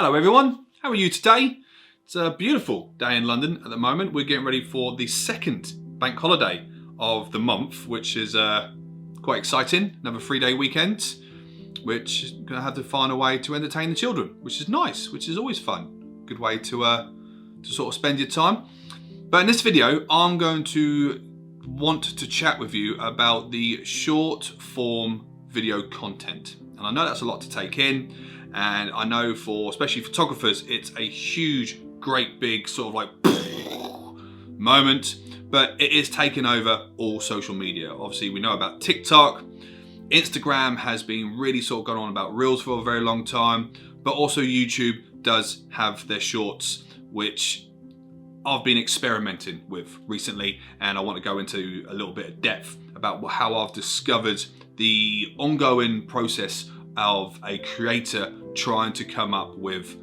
Hello everyone, how are you today? It's a beautiful day in London at the moment. We're getting ready for the second bank holiday of the month, which is quite exciting. Another 3-day weekend, which is going to have to find a way to entertain the children, which is nice, which is always fun. Good way to sort of spend your time. But in this video, I'm going to want to chat with you about the short form video content. And I know that's a lot to take in. And I know for especially photographers, it's a huge, great big sort of like moment, but it is taking over all social media. Obviously we know about TikTok. Instagram has been really sort of gone on about Reels for a very long time, but also YouTube does have their shorts, which I've been experimenting with recently, and I want to go into a little bit of depth about how I've discovered the ongoing process of a creator trying to come up with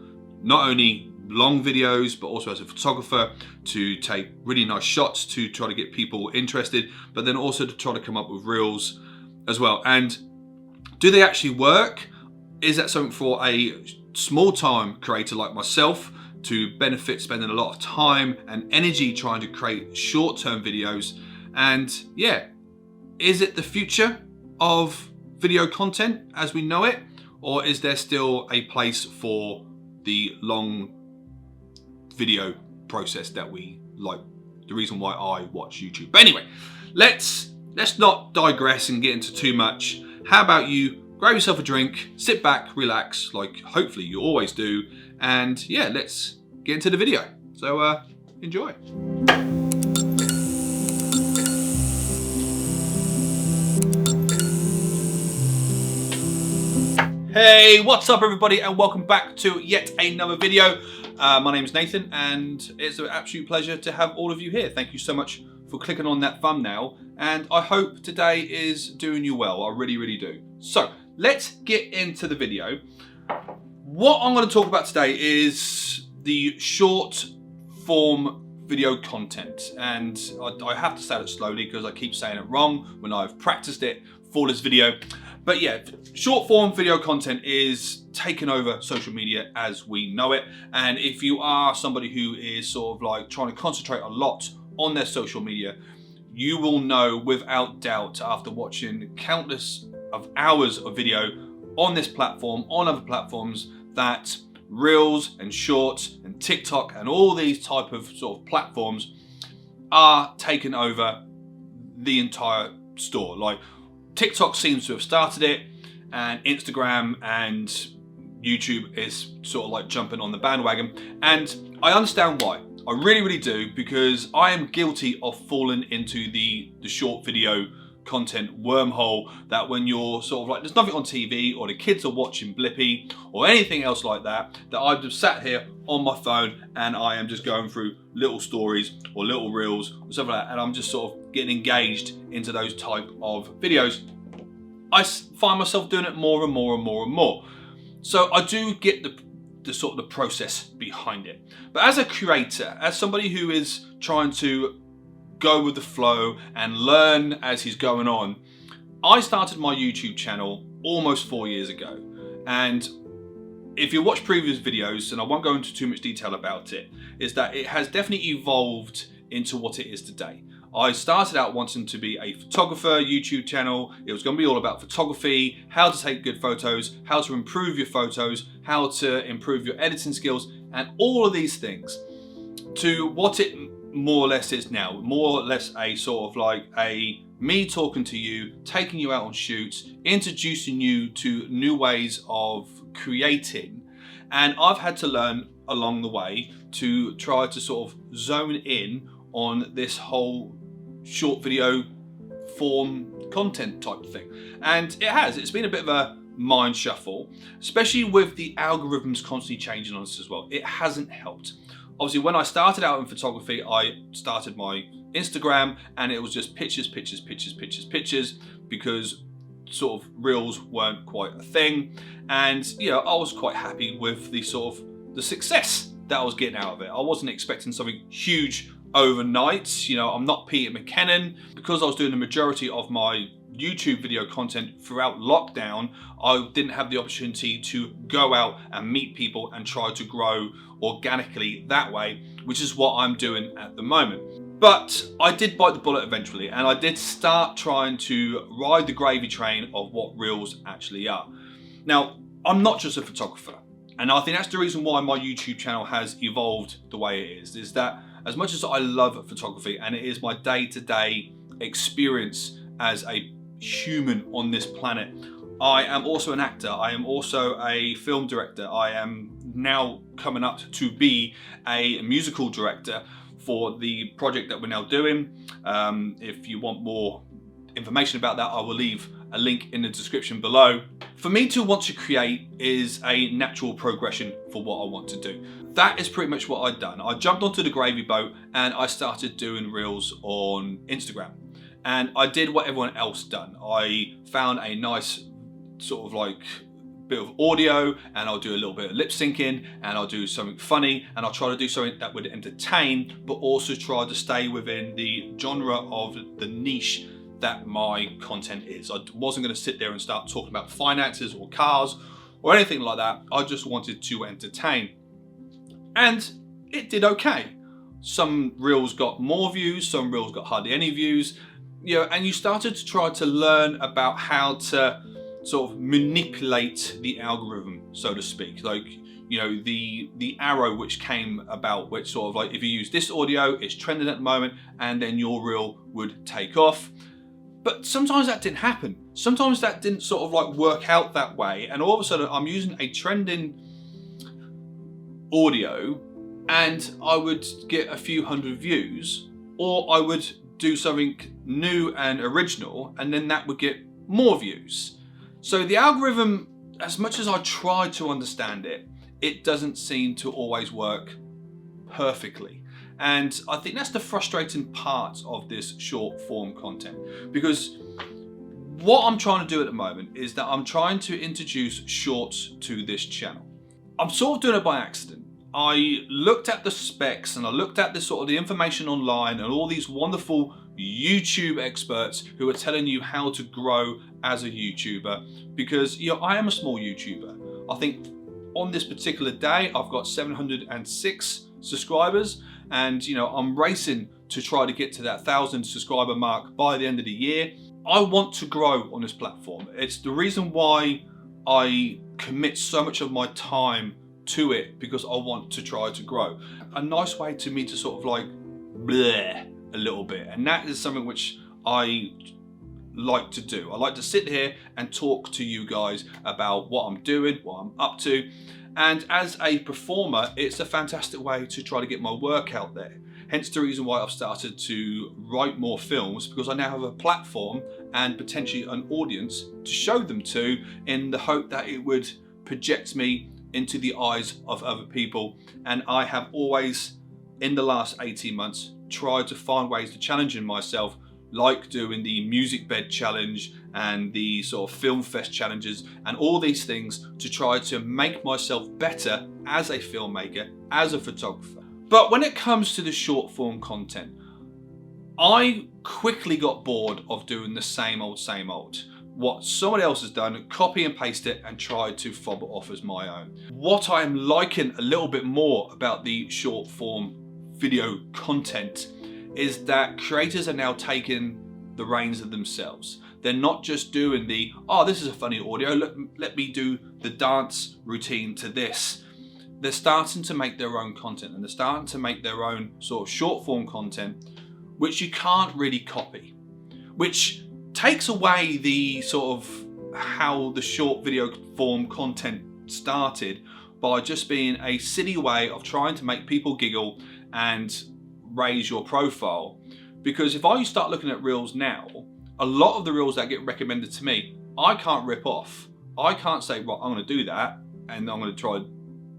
not only long videos, but also as a photographer to take really nice shots to try to get people interested, but then also to try to come up with reels as well. And do they actually work? Is that something for a small time creator like myself to benefit spending a lot of time and energy trying to create short-term videos? And yeah, is it the future of video content as we know it, or is there still a place for the long video process that we like, the reason why I watch YouTube? But anyway, let's not digress and get into too much. How about you grab yourself a drink, sit back, relax, like hopefully you always do, and yeah, let's get into the video. So enjoy. Hey, what's up everybody, and welcome back to yet another video. My name is Nathan, and it's an absolute pleasure to have all of you here. Thank you so much for clicking on that thumbnail, and I hope today is doing you well. I really, really do. So let's get into the video. What I'm going to talk about today is the short form video content, and I have to say it slowly because I keep saying it wrong when I've practiced it for this video. But yeah, short form video content is taking over social media as we know it. And if you are somebody who is sort of like trying to concentrate a lot on their social media, you will know without doubt after watching countless of hours of video on this platform, on other platforms, that Reels and Shorts and TikTok and all these type of sort of platforms are taking over the entire store. Like TikTok seems to have started it, and Instagram and YouTube is sort of like jumping on the bandwagon. And I understand why. I really, really do, because I am guilty of falling into the short video content wormhole, that when you're sort of like, there's nothing on TV or the kids are watching Blippi or anything else like that, that I've just sat here on my phone and I am just going through little stories or little reels or something like that, and I'm just sort of getting engaged into those type of videos. I find myself doing it more and more and more and more. So I do get the sort of the process behind it. But as a creator, as somebody who is trying to go with the flow and learn as he's going on, I started my YouTube channel almost 4 years ago. And if you watch previous videos, and I won't go into too much detail about it, is that it has definitely evolved into what it is today. I started out wanting to be a photographer YouTube channel. It was going to be all about photography, how to take good photos, how to improve your photos, how to improve your editing skills, and all of these things, to what it more or less is now. More or less a sort of like a me talking to you, taking you out on shoots, introducing you to new ways of creating. And I've had to learn along the way to try to sort of zone in on this whole short video form content type of thing. And it's been a bit of a mind shuffle, especially with the algorithms constantly changing on us as well. It hasn't helped. Obviously, when I started out in photography, I started my Instagram and it was just pictures, pictures, pictures, pictures, pictures, because sort of reels weren't quite a thing. And you know, I was quite happy with the sort of the success that I was getting out of it. I wasn't expecting something huge overnight. You know, I'm not Peter McKinnon. Because I was doing the majority of my YouTube video content throughout lockdown, I didn't have the opportunity to go out and meet people and try to grow organically that way, which is what I'm doing at the moment. But I did bite the bullet eventually, and I did start trying to ride the gravy train of what Reels actually are. Now, I'm not just a photographer, and I think that's the reason why my YouTube channel has evolved the way it is that as much as I love photography and it is my day-to-day experience as a human on this planet, I am also an actor, I am also a film director, I am now coming up to be a musical director for the project that we're now doing. If you want more information about that, I will leave a link in the description below. For me to want to create is a natural progression for what I want to do. That is pretty much what I'd done. I jumped onto the gravy boat and I started doing Reels on Instagram. And I did what everyone else done. I found a nice sort of like bit of audio, and I'll do a little bit of lip syncing, and I'll do something funny, and I'll try to do something that would entertain, but also try to stay within the genre of the niche that my content is. I wasn't going to sit there and start talking about finances or cars or anything like that. I just wanted to entertain. And it did okay. Some Reels got more views, some Reels got hardly any views. You know, and you started to try to learn about how to sort of manipulate the algorithm, so to speak. Like, you know, the arrow which came about, which sort of like, if you use this audio, it's trending at the moment, and then your reel would take off. But sometimes that didn't happen. Sometimes that didn't sort of like work out that way. And all of a sudden I'm using a trending audio and I would get a few hundred views, or I would do something new and original and then that would get more views. So the algorithm, as much as I try to understand it, it doesn't seem to always work perfectly. And I think that's the frustrating part of this short form content, because what I'm trying to do at the moment is that I'm trying to introduce shorts to this channel. I'm sort of doing it by accident. I looked at the specs and I looked at the sort of the information online and all these wonderful YouTube experts who are telling you how to grow as a YouTuber, because you know, I am a small YouTuber. I think on this particular day I've got 706 subscribers, and you know, I'm racing to try to get to that 1,000 subscriber mark by the end of the year. I want to grow on this platform. It's the reason why I commit so much of my time to it, because I want to try to grow. A nice way to me to sort of like bleh a little bit, and that is something which I like to do. I like to sit here and talk to you guys about what I'm doing, what I'm up to, and as a performer it's a fantastic way to try to get my work out there. Hence the reason why I've started to write more films, because I now have a platform and potentially an audience to show them to, in the hope that it would project me into the eyes of other people. And I have always, in the last 18 months, tried to find ways to challenge myself, like doing the music bed challenge and the sort of film fest challenges and all these things, to try to make myself better as a filmmaker, as a photographer. But when it comes to the short form content, I quickly got bored of doing the same old, what somebody else has done, copy and paste it and try to fob it off as my own. What I'm liking a little bit more about the short form video content is that creators are now taking the reins of themselves. They're not just doing the, oh, this is a funny audio, let me do the dance routine to this. They're starting to make their own content, and they're starting to make their own sort of short form content, which you can't really copy, which takes away the sort of how the short video form content started, by just being a silly way of trying to make people giggle and raise your profile. Because if I start looking at reels now, a lot of the reels that get recommended to me, I can't rip off. I can't say, right, I'm going to do that and I'm going to try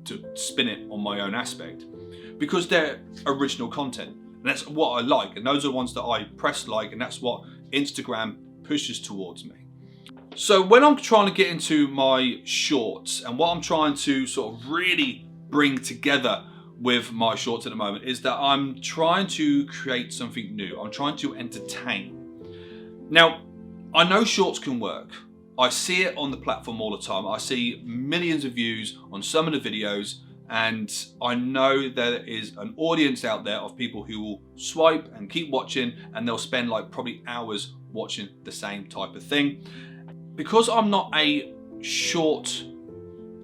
to spin it on my own aspect, because they're original content. And that's what I like, and those are the ones that I press like, and that's what Instagram pushes towards me. So when I'm trying to get into my shorts, and what I'm trying to sort of really bring together with my shorts at the moment, is that I'm trying to create something new. I'm trying to entertain. Now, I know shorts can work. I see it on the platform all the time. I see millions of views on some of the videos, and I know there is an audience out there of people who will swipe and keep watching, and they'll spend like probably hours watching the same type of thing. Because I'm not a short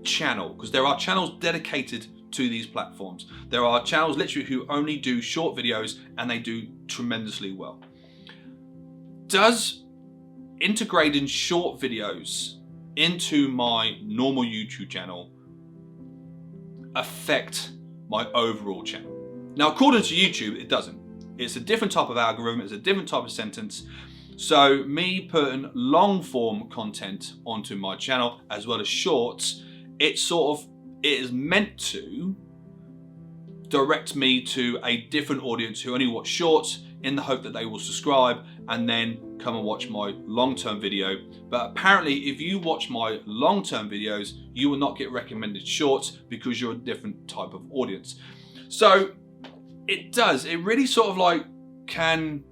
channel, because there are channels dedicated to these platforms. There are channels literally who only do short videos, and they do tremendously well. Does integrating short videos into my normal YouTube channel affect my overall channel? Now, according to YouTube, it doesn't. It's a different type of algorithm, it's a different type of sentence. So me putting long form content onto my channel as well as shorts, it is meant to direct me to a different audience who only watch shorts in the hope that they will subscribe and then come and watch my long-term video. But apparently if you watch my long-term videos, you will not get recommended shorts because you're a different type of audience. So it really sort of like can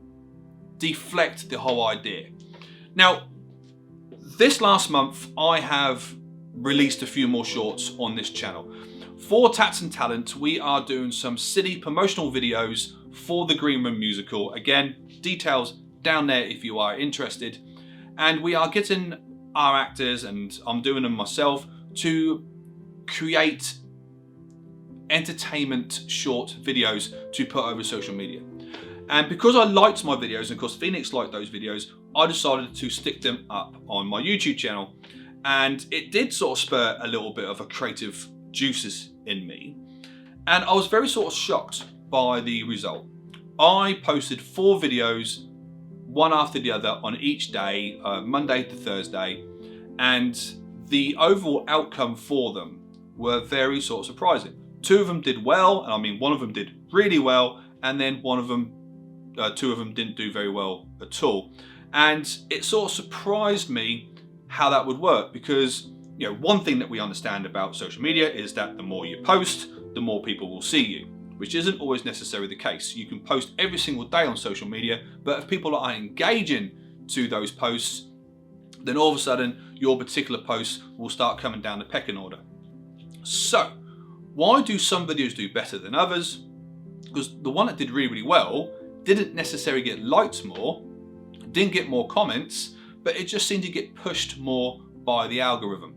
deflect the whole idea. Now, this last month, I have released a few more shorts on this channel. For Tats and Talent, we are doing some city promotional videos for the Green Room musical. Again, details down there if you are interested. And we are getting our actors, and I'm doing them myself, to create entertainment short videos to put over social media. And because I liked my videos, and of course Phoenix liked those videos, I decided to stick them up on my YouTube channel. And it did sort of spur a little bit of a creative juices in me. And I was very sort of shocked by the result. I posted 4 videos, one after the other on each day, Monday to Thursday. And the overall outcome for them were very sort of surprising. 2 of them did well, and I mean one of them did really well, and then 2 of them didn't do very well at all. And it sort of surprised me how that would work, because you know, one thing that we understand about social media is that the more you post, the more people will see you, which isn't always necessarily the case. You can post every single day on social media, but if people aren't engaging to those posts, then all of a sudden your particular posts will start coming down the pecking order. So why do some videos do better than others? Because the one that did really, really well didn't necessarily get liked more, didn't get more comments, but it just seemed to get pushed more by the algorithm.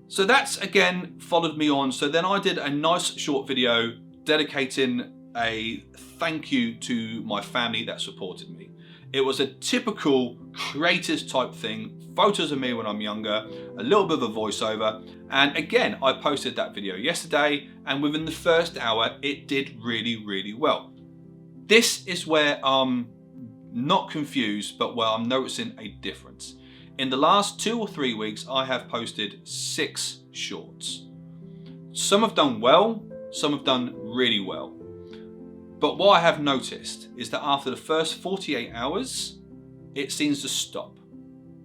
So that's again followed me on. So then I did a nice short video dedicating a thank you to my family that supported me. It was a typical creators type thing, photos of me when I'm younger, a little bit of a voiceover. And again, I posted that video yesterday, and within the first hour, it did really, really well. This is where I'm not confused, but where I'm noticing a difference. In the last 2 or 3 weeks, I have posted 6 shorts. Some have done well, some have done really well. But what I have noticed is that after the first 48 hours, it seems to stop.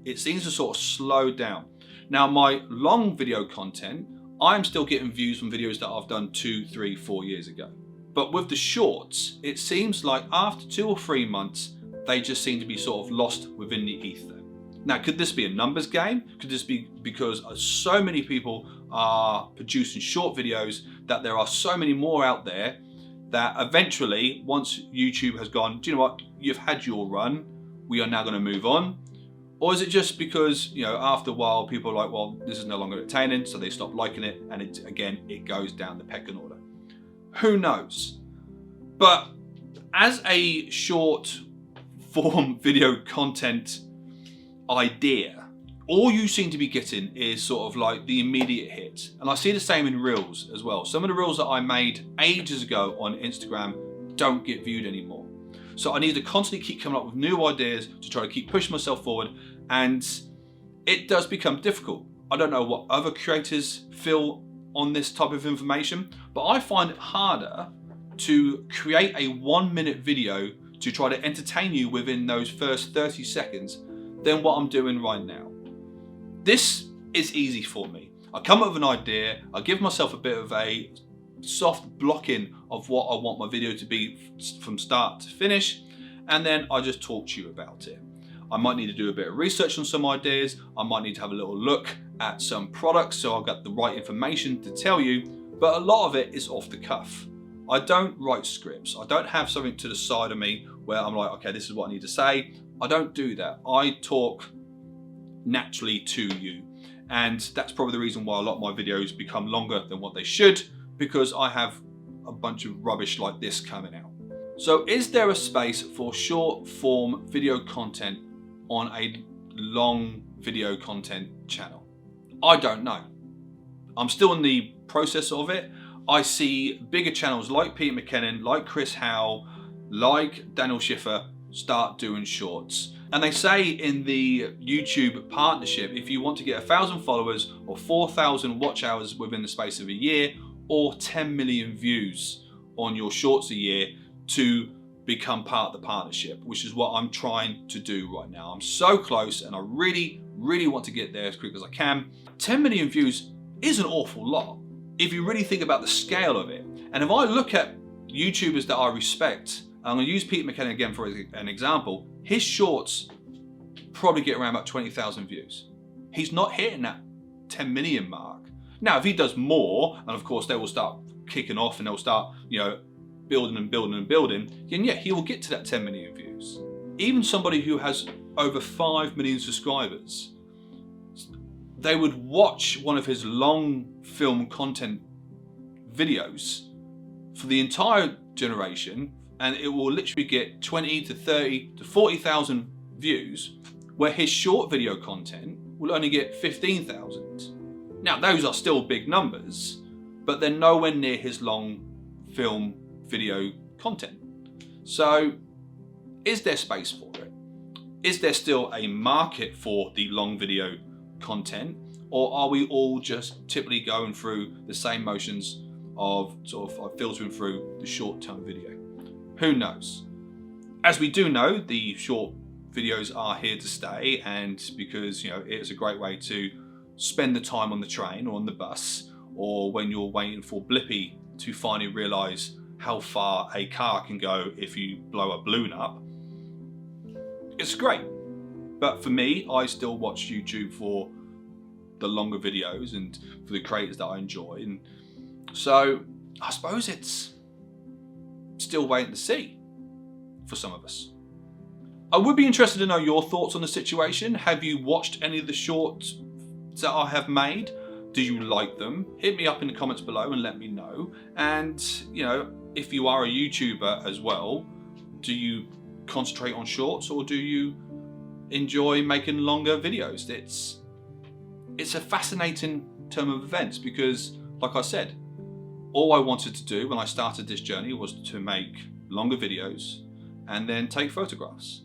It seems to sort of slow down. Now, my long video content, I'm still getting views from videos that I've done 2, 3, 4 years ago. But with the shorts, it seems like after 2 or 3 months, they just seem to be sort of lost within the ether. Now, could this be a numbers game? Could this be because so many people are producing short videos that there are so many more out there that eventually, once YouTube has gone, do you know what, you've had your run, we are now going to move on? Or is it just because, you know, after a while people are like, well, this is no longer entertaining, so they stop liking it, and it goes down the pecking order? Who knows? But as a short form video content idea, all you seem to be getting is sort of like the immediate hit. And I see the same in Reels as well. Some of the Reels that I made ages ago on Instagram don't get viewed anymore. So I need to constantly keep coming up with new ideas to try to keep pushing myself forward. And it does become difficult. I don't know what other creators feel on this type of information, but I find it harder to create a 1-minute video to try to entertain you within those first 30 seconds than what I'm doing right now. This is easy for me. I come up with an idea, I give myself a bit of a soft blocking of what I want my video to be from start to finish, and then I just talk to you about it. I might need to do a bit of research on some ideas. I might need to have a little look at some products so I've got the right information to tell you, but a lot of it is off the cuff. I don't write scripts. I don't have something to the side of me where I'm like, okay, this is what I need to say. I don't do that. I talk naturally to you. And that's probably the reason why a lot of my videos become longer than what they should, because I have a bunch of rubbish like this coming out. So is there a space for short form video content on a long video content channel? I don't know. I'm still in the process of it. I see bigger channels like Peter McKinnon, like Chris Howe, like Daniel Schiffer start doing shorts. And they say in the YouTube partnership, if you want to get 1,000 followers or 4,000 watch hours within the space of a year, or 10 million views on your shorts a year, to become part of the partnership, which is what I'm trying to do right now. I'm so close and I really, really want to get there as quick as I can. 10 million views is an awful lot if you really think about the scale of it. And if I look at YouTubers that I respect, I'm going to use Peter McKinnon again for an example, his shorts probably get around about 20,000 views. He's not hitting that 10 million mark. Now, if he does more, and of course they will start kicking off and they'll start, building and building and building, then yeah, he will get to that 10 million views. Even somebody who has over 5 million subscribers, they would watch one of his long film content videos for the entire generation, and it will literally get 20 to 30 to 40,000 views, where his short video content will only get 15,000. Now, those are still big numbers, but they're nowhere near his long film video content. So, is there space for it? Is there still a market for the long video content, or are we all just typically going through the same motions of sort of filtering through the short-term video? Who knows? As we do know, the short videos are here to stay, and because it's a great way to spend the time on the train or on the bus, or when you're waiting for Blippi to finally realise how far a car can go if you blow a balloon up. It's great. But for me, I still watch YouTube for the longer videos and for the creators that I enjoy. And so I suppose it's still waiting to see for some of us. I would be interested to know your thoughts on the situation. Have you watched any of the shorts that I have made? Do you like them? Hit me up in the comments below and let me know. And if you are a YouTuber as well, do you concentrate on shorts or do you enjoy making longer videos? It's a fascinating turn of events, because like I said, all I wanted to do when I started this journey was to make longer videos and then take photographs.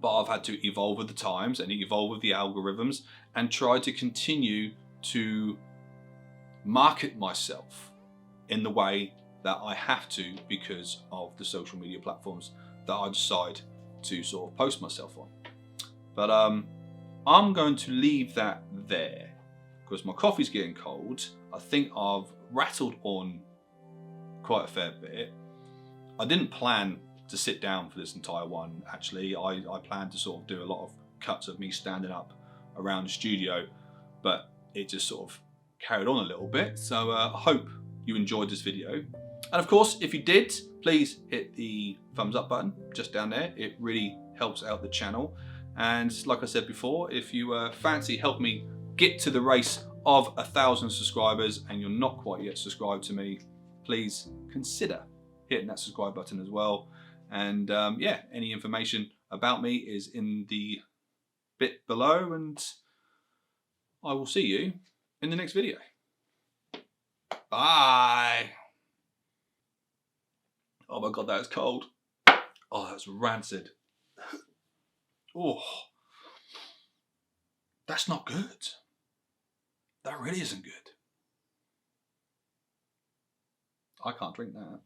But I've had to evolve with the times and evolve with the algorithms and try to continue to market myself in the way that I have to because of the social media platforms that I decide to sort of post myself on. But I'm going to leave that there because my coffee's getting cold. I think I've rattled on quite a fair bit. I didn't plan to sit down for this entire one, actually. I planned to sort of do a lot of cuts of me standing up around the studio, but it just sort of carried on a little bit. So I hope you enjoyed this video. And of course, if you did, please hit the thumbs up button just down there. It really helps out the channel. And like I said before, if you fancy help me get to the race of 1,000 subscribers and you're not quite yet subscribed to me, please consider hitting that subscribe button as well. And yeah, any information about me is in the bit below, and I will see you in the next video. Bye. Oh my God, that is cold. Oh, that's rancid. Oh, that's not good. That really isn't good. I can't drink that.